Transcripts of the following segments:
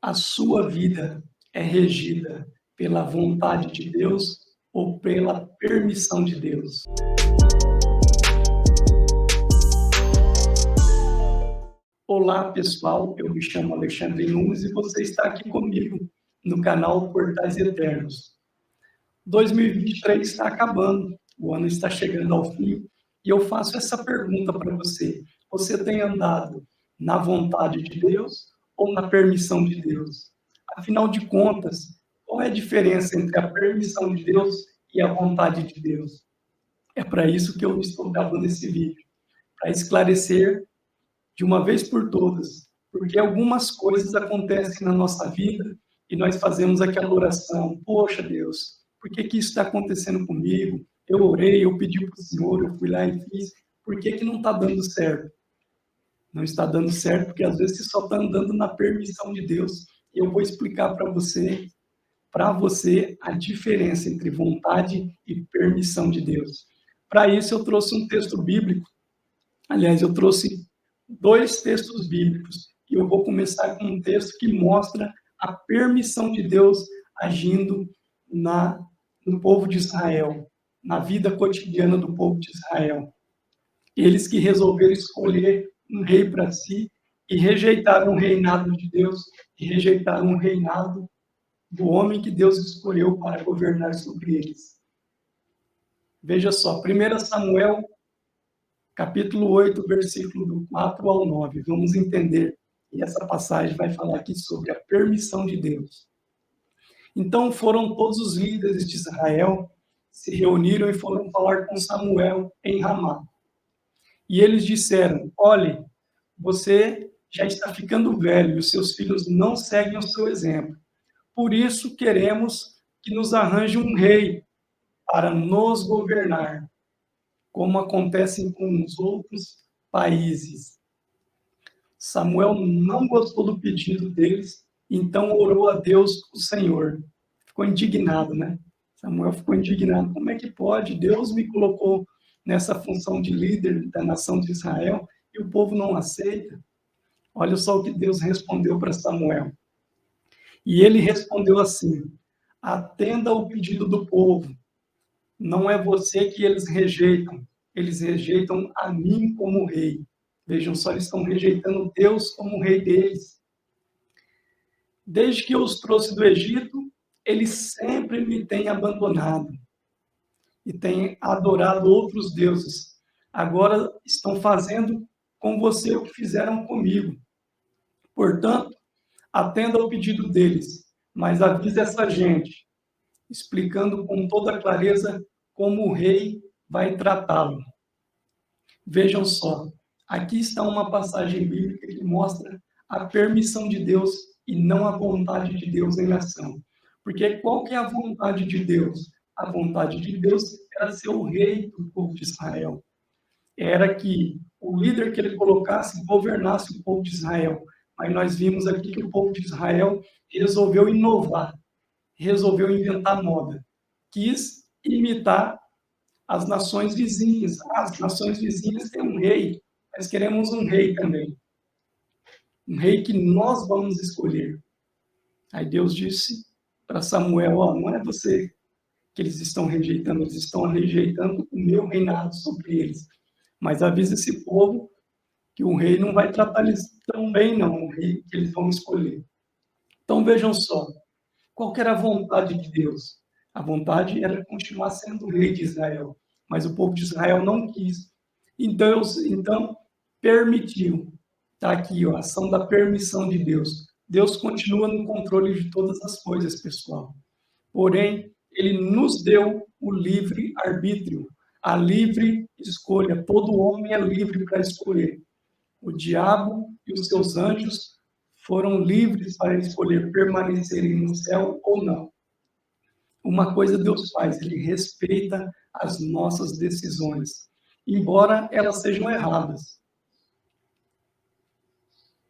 A sua vida é regida pela vontade de Deus ou pela permissão de Deus? Olá, pessoal. Eu me chamo Alexandre Nunes e você está aqui comigo no canal Portais Eternos. 2023 está acabando, o ano está chegando ao fim e eu faço essa pergunta para você. Você tem andado na vontade de Deus ou na permissão de Deus? Afinal de contas, qual é a diferença entre a permissão de Deus e a vontade de Deus? É para isso que eu estou gravando esse vídeo, para esclarecer de uma vez por todas, porque algumas coisas acontecem na nossa vida e nós fazemos aquela oração: poxa Deus, por que isso está acontecendo comigo? Eu orei, eu pedi para o Senhor, eu fui lá e fiz, por que não está dando certo? Não está dando certo porque às vezes você só está andando na permissão de Deus. E eu vou explicar para você a diferença entre vontade e permissão de Deus. Para isso eu trouxe um texto bíblico, aliás, eu trouxe 2 textos bíblicos, e eu vou começar com um texto que mostra a permissão de Deus agindo no povo de Israel, na vida cotidiana do povo de Israel. Eles que resolveram escolher um rei para si e rejeitaram o reinado de Deus e rejeitaram o reinado do homem que Deus escolheu para governar sobre eles. Veja só, 1 Samuel capítulo 8, versículo do 4 ao 9. Vamos entender. E essa passagem vai falar aqui sobre a permissão de Deus. Então foram todos os líderes de Israel, se reuniram e foram falar com Samuel em Ramá. E eles disseram: olhe, você já está ficando velho e os seus filhos não seguem o seu exemplo. Por isso queremos que nos arranje um rei para nos governar, como acontece com os outros países. Samuel não gostou do pedido deles, então orou a Deus, o Senhor. Ficou indignado, né? Samuel ficou indignado. Como é que pode? Deus me colocou nessa função de líder da nação de Israel e o povo não aceita. Olha só o que Deus respondeu para Samuel. E ele respondeu assim: atenda ao pedido do povo. Não é você que eles rejeitam a mim como rei. Vejam só, eles estão rejeitando Deus como rei deles. Desde que eu os trouxe do Egito, eles sempre me têm abandonado e têm adorado outros deuses. Agora estão fazendo com você o que fizeram comigo. Portanto, atenda ao pedido deles, mas avise essa gente, explicando com toda clareza como o rei vai tratá-lo. Vejam só, aqui está uma passagem bíblica que mostra a permissão de Deus e não a vontade de Deus em ação. Porque qual que é a vontade de Deus? A vontade de Deus era ser o rei do povo de Israel. Era que o líder que ele colocasse governasse o povo de Israel. Mas nós vimos aqui que o povo de Israel resolveu inovar, resolveu inventar moda, quis imitar as nações vizinhas. As nações vizinhas têm um rei, nós queremos um rei também. Um rei que nós vamos escolher. Aí Deus disse para Samuel: não é você que eles estão rejeitando, eles estão rejeitando o meu reinado sobre eles. Mas avisa esse povo que o rei não vai tratar eles tão bem, não, o rei que eles vão escolher. Então vejam só, qual que era a vontade de Deus? A vontade era continuar sendo o rei de Israel, mas o povo de Israel não quis. Então permitiu. Está aqui, a ação da permissão de Deus. Deus continua no controle de todas as coisas, pessoal. Porém, ele nos deu o livre arbítrio, a livre escolha. Todo homem é livre para escolher. O diabo e os seus anjos foram livres para escolher permanecerem no céu ou não. Uma coisa Deus faz, ele respeita as nossas decisões, embora elas sejam erradas.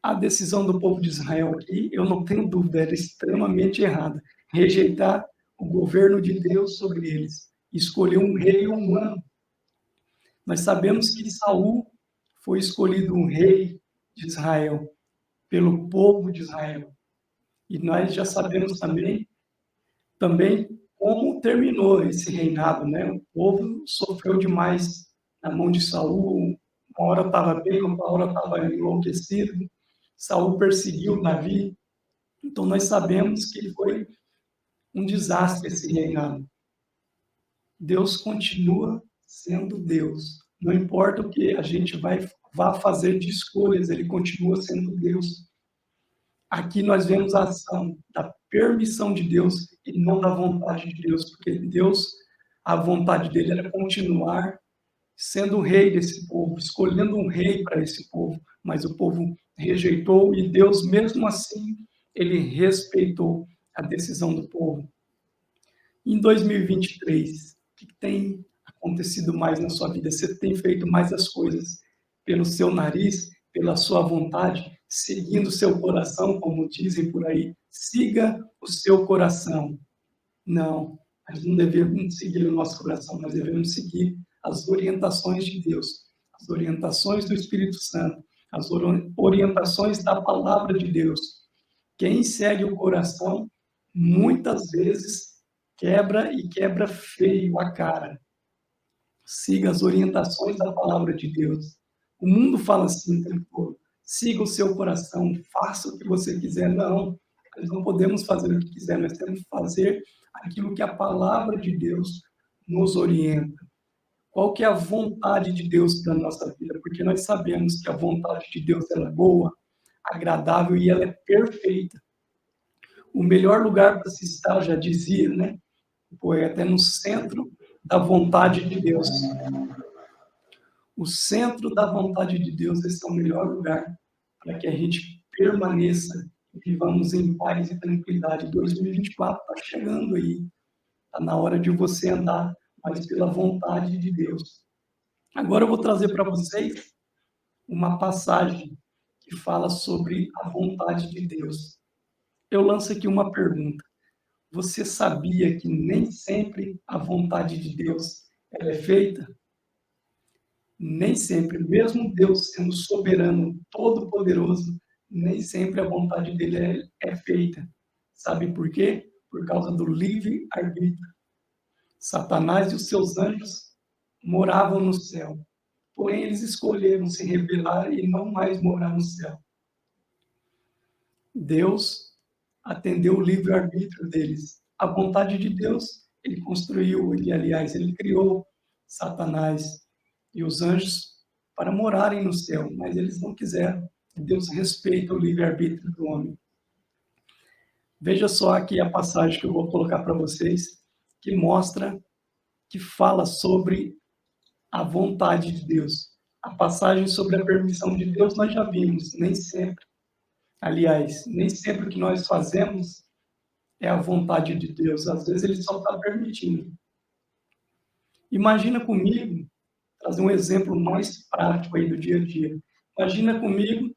A decisão do povo de Israel aqui, eu não tenho dúvida, era extremamente errada. Rejeitar o governo de Deus sobre eles, escolher um rei humano. Nós sabemos que Saul foi escolhido um rei de Israel, pelo povo de Israel. E nós já sabemos também como terminou esse reinado, né? O povo sofreu demais na mão de Saul, uma hora estava bem, outra hora estava enlouquecido. Saul perseguiu Davi, então nós sabemos que foi um desastre esse reinado. Deus continua sendo Deus. Não importa o que a gente vá fazer de escolhas, ele continua sendo Deus. Aqui nós vemos a ação da permissão de Deus e não da vontade de Deus, porque Deus, a vontade dele era continuar sendo o rei desse povo, escolhendo um rei para esse povo, mas o povo rejeitou e Deus, mesmo assim, ele respeitou a decisão do povo. Em 2023, o que tem acontecido mais na sua vida? Você tem feito mais as coisas pelo seu nariz, pela sua vontade, seguindo o seu coração, como dizem por aí? Siga o seu coração. Não, nós não devemos seguir o nosso coração, nós devemos seguir as orientações de Deus, as orientações do Espírito Santo, as orientações da palavra de Deus. Quem segue o coração, muitas vezes, quebra feio a cara. Siga as orientações da palavra de Deus. O mundo fala assim o tempo todo: siga o seu coração, faça o que você quiser. Não, nós não podemos fazer o que quiser, nós temos que fazer aquilo que a palavra de Deus nos orienta. Qual que é a vontade de Deus para a nossa vida? Porque nós sabemos que a vontade de Deus ela é boa, agradável e ela é perfeita. O melhor lugar para se estar, já dizia, né? O poeta, é no centro da vontade de Deus. O centro da vontade de Deus, esse é o melhor lugar para que a gente permaneça e vivamos em paz e tranquilidade. 2024 está chegando aí. Está na hora de você andar mais pela vontade de Deus. Agora eu vou trazer para vocês uma passagem que fala sobre a vontade de Deus. Eu lanço aqui uma pergunta. Você sabia que nem sempre a vontade de Deus ela é feita? Nem sempre, mesmo Deus sendo soberano, todo-poderoso, nem sempre a vontade dele é feita. Sabe por quê? Por causa do livre-arbítrio. Satanás e os seus anjos moravam no céu, porém eles escolheram se rebelar e não mais morar no céu. Deus atendeu o livre-arbítrio deles. A vontade de Deus, ele construiu, ele criou Satanás e os anjos para morarem no céu, mas eles não quiseram. Deus respeita o livre-arbítrio do homem. Veja só aqui a passagem que eu vou colocar para vocês, que mostra, que fala sobre a vontade de Deus. A passagem sobre a permissão de Deus nós já vimos, nem sempre. Aliás, nem sempre o que nós fazemos é a vontade de Deus. Às vezes ele só está permitindo. Imagina comigo, trazer um exemplo mais prático aí do dia a dia. Imagina comigo,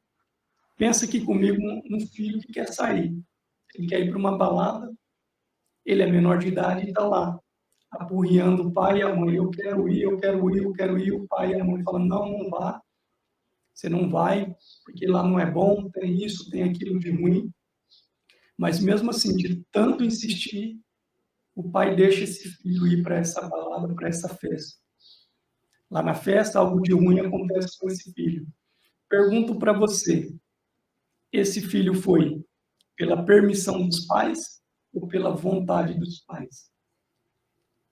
pensa aqui comigo um filho que quer sair. Ele quer ir para uma balada, ele é menor de idade e está lá, apurriando o pai e a mãe. Eu quero ir, eu quero ir, eu quero ir. O pai e a mãe falam, não, não vá. Você não vai, porque lá não é bom, tem isso, tem aquilo de ruim. Mas mesmo assim, de tanto insistir, o pai deixa esse filho ir para essa balada, para essa festa. Lá na festa, algo de ruim acontece com esse filho. Pergunto para você, esse filho foi pela permissão dos pais ou pela vontade dos pais?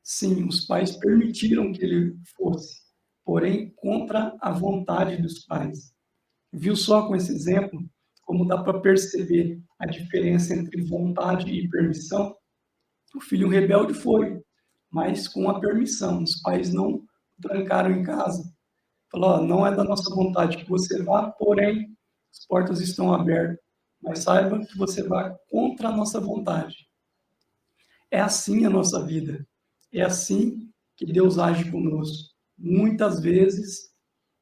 Sim, os pais permitiram que ele fosse, porém contra a vontade dos pais. Viu só com esse exemplo como dá para perceber a diferença entre vontade e permissão? O filho rebelde foi, mas com a permissão. Os pais não o trancaram em casa. Falou, não é da nossa vontade que você vá, porém, as portas estão abertas. Mas saiba que você vai contra a nossa vontade. É assim a nossa vida. É assim que Deus age conosco. Muitas vezes,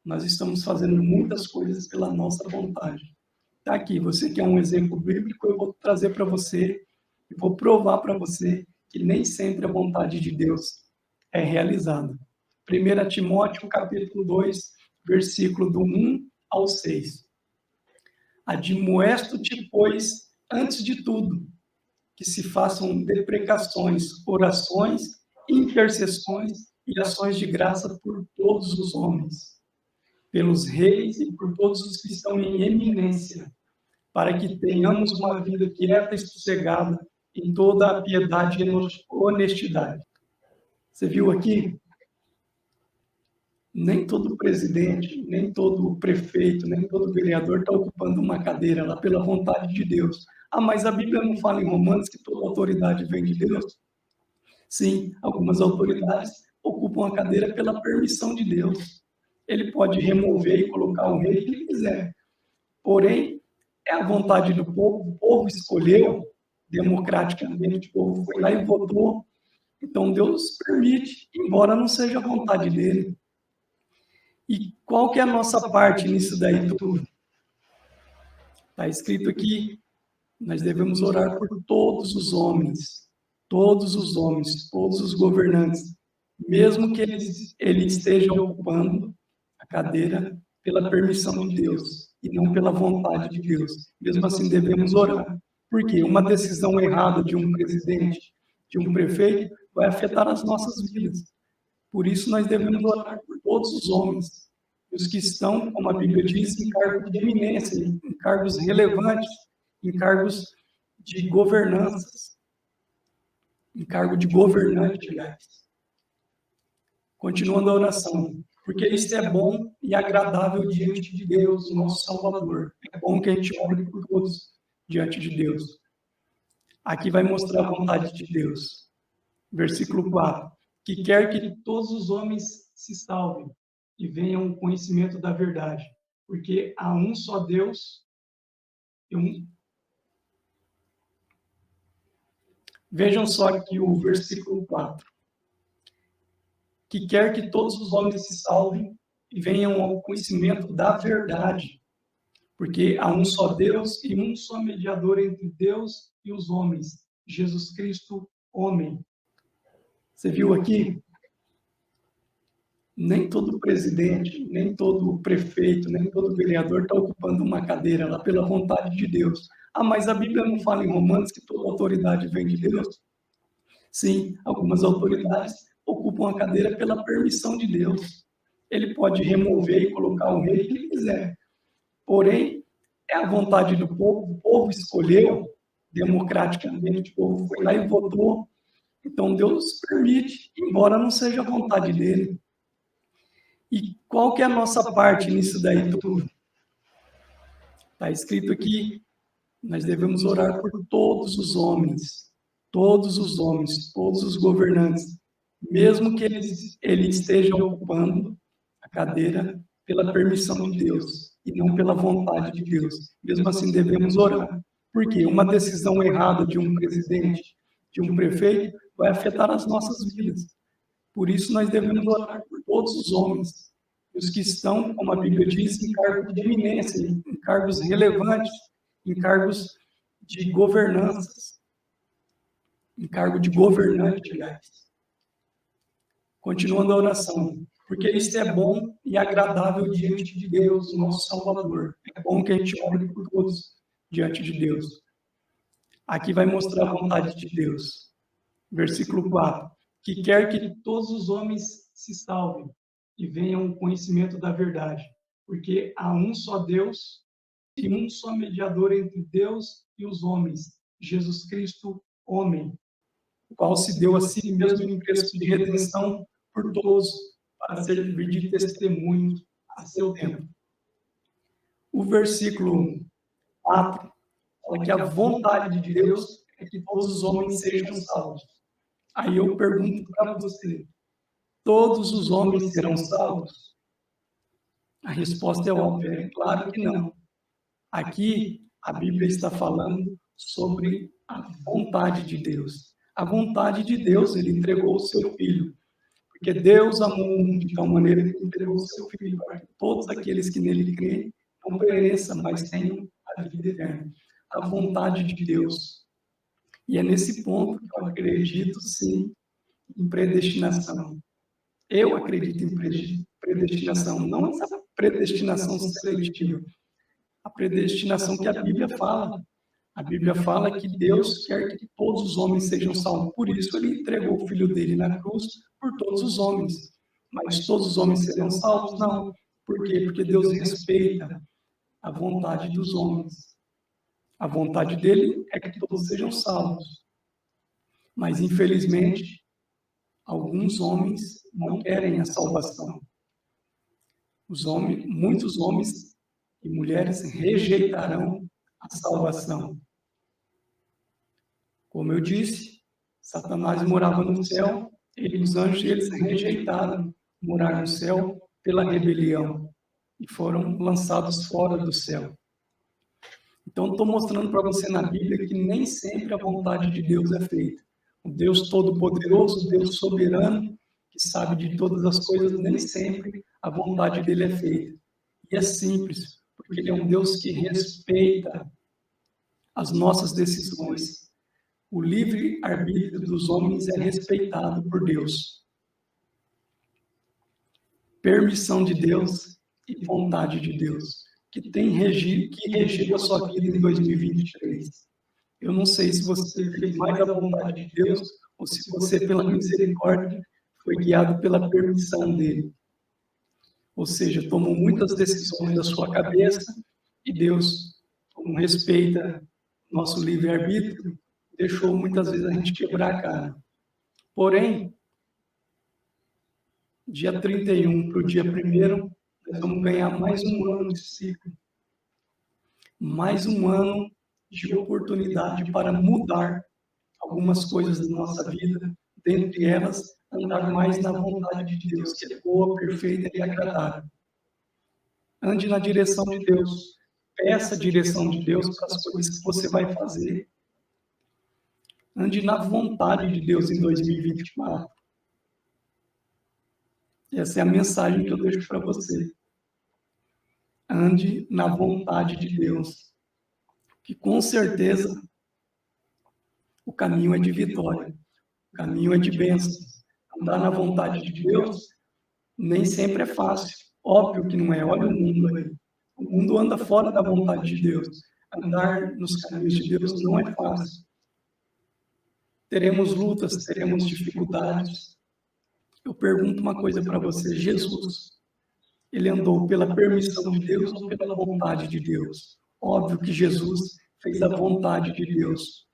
nós estamos fazendo muitas coisas pela nossa vontade. Está aqui, você quer um exemplo bíblico, eu vou trazer para você e vou provar para você que nem sempre a vontade de Deus é realizada. 1 Timóteo, capítulo 2, versículo do 1 ao 6. Admoesto-te, pois, antes de tudo, que se façam deprecações, orações, intercessões e ações de graça por todos os homens, pelos reis e por todos os que estão em eminência, para que tenhamos uma vida quieta e sossegada em toda a piedade e honestidade. Você viu aqui? Nem todo presidente, nem todo prefeito, nem todo vereador está ocupando uma cadeira lá pela vontade de Deus. Ah, mas a Bíblia não fala em Romanos que toda autoridade vem de Deus? Sim, algumas autoridades ocupam a cadeira pela permissão de Deus. Ele pode remover e colocar o rei que ele quiser. Porém, é a vontade do povo, o povo escolheu democraticamente, o povo foi lá e votou. Então Deus permite, embora não seja a vontade dele. E qual que é a nossa parte nisso daí tudo? Está escrito aqui, nós devemos orar por todos os homens, todos os governantes, mesmo que ele esteja ocupando a cadeira pela permissão de Deus e não pela vontade de Deus. Mesmo assim, devemos orar. Porque uma decisão errada de um presidente, de um prefeito, vai afetar as nossas vidas. Por isso, nós devemos orar por todos os homens, os que estão, como a Bíblia diz, em cargos de eminência, em cargos relevantes, em cargos de governanças, em cargo de governante, aliás. Continuando a oração, porque isso é bom e agradável diante de Deus, nosso Salvador. É bom que a gente ore por todos diante de Deus. Aqui vai mostrar a vontade de Deus. Versículo 4. Que quer que todos os homens se salvem e venham ao conhecimento da verdade, porque há um só Deus e um... Vejam só aqui o versículo 4. Que quer que todos os homens se salvem e venham ao conhecimento da verdade, porque há um só Deus e um só mediador entre Deus e os homens, Jesus Cristo, homem. Você viu aqui? Nem todo presidente, nem todo prefeito, nem todo vereador está ocupando uma cadeira lá pela vontade de Deus. Ah, mas a Bíblia não fala em Romanos que toda autoridade vem de Deus? Sim, algumas autoridades ocupam a cadeira pela permissão de Deus. Ele pode remover e colocar o rei que ele quiser. Porém, é a vontade do povo, o povo escolheu democraticamente, o povo foi lá e votou. Então Deus permite, embora não seja a vontade dele. E qual que é a nossa parte nisso daí tudo? Está escrito aqui, nós devemos orar por todos os homens, todos os governantes, mesmo que ele esteja ocupando a cadeira pela permissão de Deus e não pela vontade de Deus. Mesmo assim, devemos orar. Porque uma decisão errada de um presidente, de um prefeito, vai afetar as nossas vidas. Por isso, nós devemos orar por todos os homens, os que estão, como a Bíblia diz, em cargos de eminência, em cargos relevantes, em cargos de governanças, em cargo de governante, aliás. Continuando a oração, porque isso é bom e agradável diante de Deus, nosso Salvador. É bom que a gente ore por todos diante de Deus. Aqui vai mostrar a vontade de Deus. Versículo 4. Que quer que todos os homens se salvem e venham ao conhecimento da verdade, porque há um só Deus e um só mediador entre Deus e os homens, Jesus Cristo, homem, o qual se deu a si mesmo em preço de redenção por todos, para servir de testemunho a seu tempo. O versículo 4 fala que a vontade de Deus é que todos os homens sejam salvos. Aí eu pergunto para você, todos os homens serão salvos? A resposta é óbvia, é claro que não. Aqui, a Bíblia está falando sobre a vontade de Deus. A vontade de Deus, ele entregou o seu Filho. Porque Deus amou o mundo de tal maneira que entregou o seu Filho, para que todos aqueles que nele creem não pereçam, mas tenham a vida eterna. A vontade de Deus. E é nesse ponto que eu acredito, sim, em predestinação. Eu acredito em predestinação, não essa predestinação seletiva. A predestinação que a Bíblia fala. A Bíblia fala que Deus quer que todos os homens sejam salvos. Por isso, ele entregou o Filho dele na cruz por todos os homens. Mas todos os homens serão salvos? Não. Por quê? Porque Deus respeita a vontade dos homens. A vontade dele é que todos sejam salvos. Mas, infelizmente, alguns homens não querem a salvação. Muitos homens e mulheres rejeitarão a salvação. Como eu disse, Satanás morava no céu, ele e os anjos, eles rejeitaram morar no céu pela rebelião e foram lançados fora do céu. Então, estou mostrando para você na Bíblia que nem sempre a vontade de Deus é feita. O Deus Todo-Poderoso, o Deus Soberano, que sabe de todas as coisas, nem sempre a vontade dele é feita. E é simples, porque ele é um Deus que respeita as nossas decisões. O livre-arbítrio dos homens é respeitado por Deus. Permissão de Deus e vontade de Deus, que regiu a sua vida em 2023. Eu não sei se você fez mais a vontade de Deus ou se você, pela misericórdia, foi guiado pela permissão dele. Ou seja, tomou muitas decisões da sua cabeça e Deus, como respeita nosso livre-arbítrio, deixou muitas vezes a gente quebrar a cara. Porém, dia 31 para o dia 1º, nós vamos ganhar mais um ano de ciclo. Mais um ano de oportunidade para mudar algumas coisas da nossa vida, dentre elas, andar mais na vontade de Deus, que é boa, perfeita e agradável. Ande na direção de Deus. Peça a direção de Deus para as coisas que você vai fazer. Ande na vontade de Deus em 2024. Essa é a mensagem que eu deixo para você. Ande na vontade de Deus, que com certeza o caminho é de vitória, o caminho é de bênçãos. Andar na vontade de Deus nem sempre é fácil. Óbvio que não é. Olha o mundo aí. O mundo anda fora da vontade de Deus. Andar nos caminhos de Deus não é fácil. Teremos lutas, teremos dificuldades. Eu pergunto uma coisa para você. Jesus, ele andou pela permissão de Deus ou pela vontade de Deus? Óbvio que Jesus fez a vontade de Deus.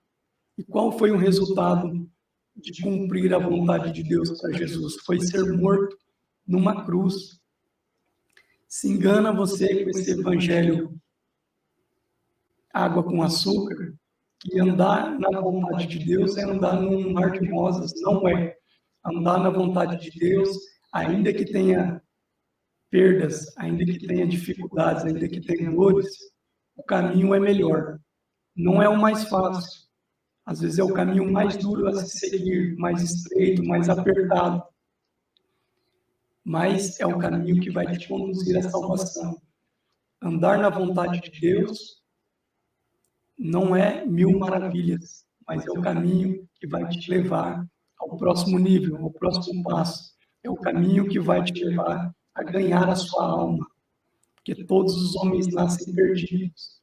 E qual foi o resultado de cumprir a vontade de Deus para Jesus? Foi ser morto numa cruz. Se engana você com esse evangelho água com açúcar, que andar na vontade de Deus é andar num mar de rosas. Não é. Andar na vontade de Deus, ainda que tenha perdas, ainda que tenha dificuldades, ainda que tenha dores, o caminho é melhor. Não é o mais fácil. Às vezes é o caminho mais duro a se seguir, mais estreito, mais apertado. Mas é o caminho que vai te conduzir à salvação. Andar na vontade de Deus não é 1000 maravilhas, mas é o caminho que vai te levar ao próximo nível, ao próximo passo. É o caminho que vai te levar a ganhar a sua alma. Porque todos os homens nascem perdidos.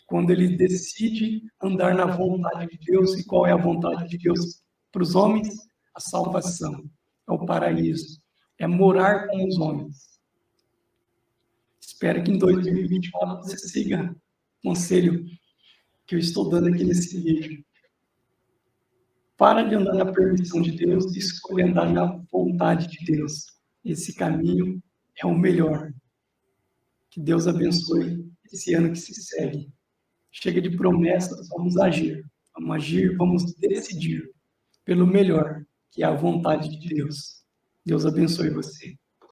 Quando ele decide andar na vontade de Deus, e qual é a vontade de Deus para os homens? A salvação, é o paraíso, é morar com os homens. Espero que em 2024 você siga o conselho que eu estou dando aqui nesse vídeo. Para de andar na permissão de Deus e escolha andar na vontade de Deus. Esse caminho é o melhor. Que Deus abençoe esse ano que se segue. Chega de promessas, vamos agir. Vamos agir, vamos decidir pelo melhor, que é a vontade de Deus. Deus abençoe você.